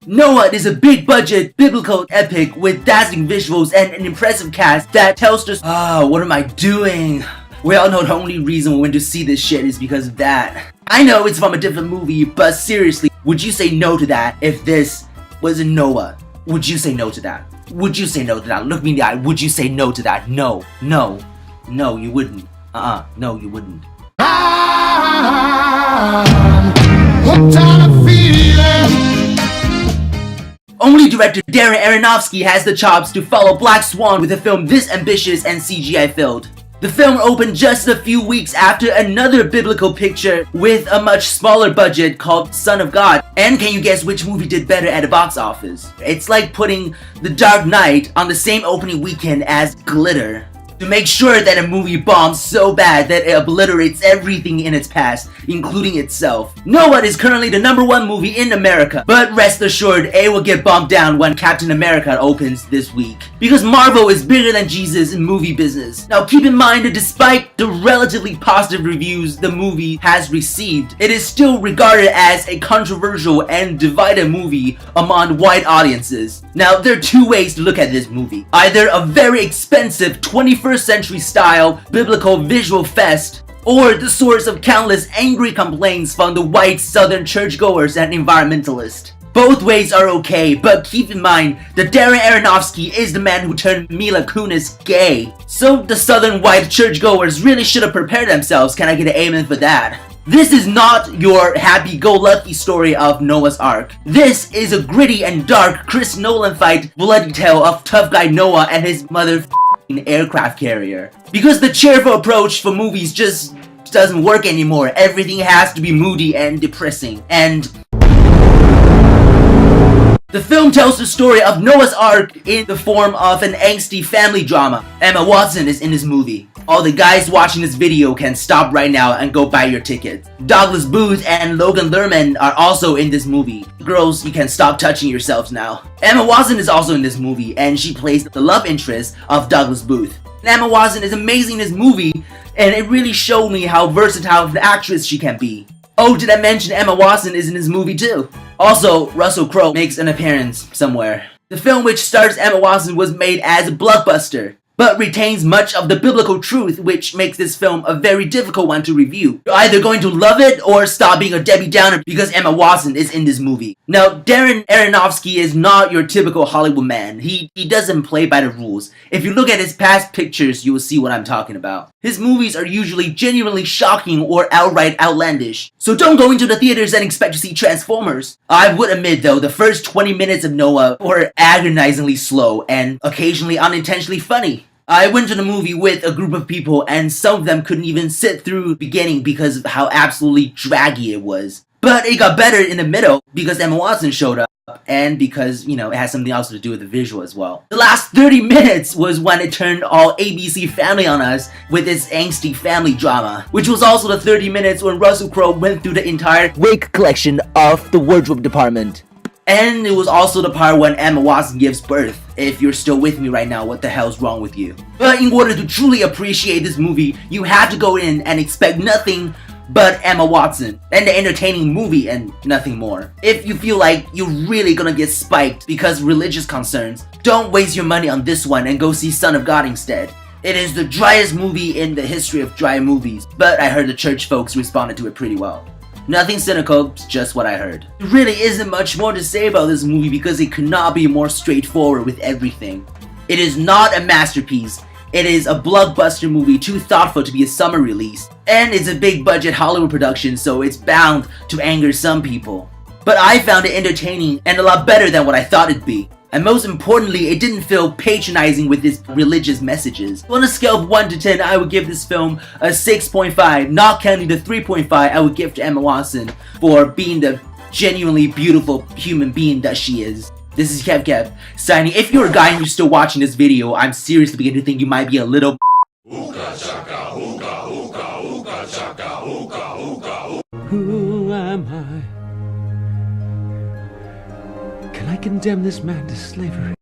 Noah is a big-budget biblical epic with dazzling visuals and an impressive cast that tells us, what am I doing? We all know the only reason we went to see this shit is because of that. I know it's from a different movie, but seriously, would you say no to that if this was in Noah? Would you say no to that? Would you say no to that? Look me in the eye. Would you say no to that? No. No. No, you wouldn't. No, you wouldn't. Only director Darren Aronofsky has the chops to follow Black Swan with a film this ambitious and CGI filled. The film opened just a few weeks after another biblical picture with a much smaller budget called Son of God. And can you guess which movie did better at the box office? It's like putting The Dark Knight on the same opening weekend as Glitter. To make sure that a movie bombs so bad that it obliterates everything in its past, including itself. Noah is currently the #1 movie in America, but rest assured it will get bombed down when Captain America opens this week. Because Marvel is bigger than Jesus in movie business. Now keep in mind that despite the relatively positive reviews the movie has received, it is still regarded as a controversial and divided movie among wide audiences. Now there are two ways to look at this movie. Either a very expensive 21st century style biblical visual fest, or the source of countless angry complaints from the white southern churchgoers and environmentalists. Both ways are okay, but keep in mind that Darren Aronofsky is the man who turned Mila Kunis gay. So the southern white churchgoers really should have prepared themselves. Can I get an amen for that? This is not your happy-go-lucky story of Noah's Ark. This is a gritty and dark Chris Nolan-fied bloody tale of tough guy Noah and his mother aircraft carrier. Because the cheerful approach for movies just doesn't work anymore. Everything has to be moody and depressing. And the film tells the story of Noah's Ark in the form of an angsty family drama. Emma Watson is in this movie. All the guys watching this video can stop right now and go buy your ticket. Douglas Booth and Logan Lerman are also in this movie. Girls, you can stop touching yourselves now. Emma Watson is also in this movie, and she plays the love interest of Douglas Booth. And Emma Watson is amazing in this movie, and it really showed me how versatile of an actress she can be. Oh, did I mention Emma Watson is in this movie too? Also, Russell Crowe makes an appearance somewhere. The film which stars Emma Watson was made as a blockbuster, but retains much of the biblical truth, which makes this film a very difficult one to review. You're either going to love it or stop being a Debbie Downer because Emma Watson is in this movie. Now, Darren Aronofsky is not your typical Hollywood man. He doesn't play by the rules. If you look at his past pictures, you will see what I'm talking about. His movies are usually genuinely shocking or outright outlandish. So don't go into the theaters and expect to see Transformers. I would admit though, the first 20 minutes of Noah were agonizingly slow and occasionally unintentionally funny. I went to the movie with a group of people and some of them couldn't even sit through the beginning because of how absolutely draggy it was. But it got better in the middle because Emma Watson showed up and because, it has something else to do with the visual as well. The last 30 minutes was when it turned all ABC Family on us with its angsty family drama, which was also the 30 minutes when Russell Crowe went through the entire wig collection of the wardrobe department. And it was also the part when Emma Watson gives birth. If you're still with me right now, what the hell's wrong with you? But in order to truly appreciate this movie, you have to go in and expect nothing but Emma Watson and the entertaining movie and nothing more. If you feel like you're really gonna get spiked because religious concerns, don't waste your money on this one and go see Son of God instead. It is the driest movie in the history of dry movies, but I heard the church folks responded to it pretty well. Nothing cynical, just what I heard. There really isn't much more to say about this movie because it could not be more straightforward with everything. It is not a masterpiece. It is a blockbuster movie too thoughtful to be a summer release. And it's a big budget Hollywood production, so it's bound to anger some people. But I found it entertaining and a lot better than what I thought it'd be. And most importantly, it didn't feel patronizing with its religious messages. On a scale of 1 to 10, I would give this film a 6.5, not counting the 3.5 I would give to Emma Watson for being the genuinely beautiful human being that she is. This is Kev signing. If you're a guy and you're still watching this video, I'm seriously beginning to think you might be a little Who am I? Can I condemn this man to slavery?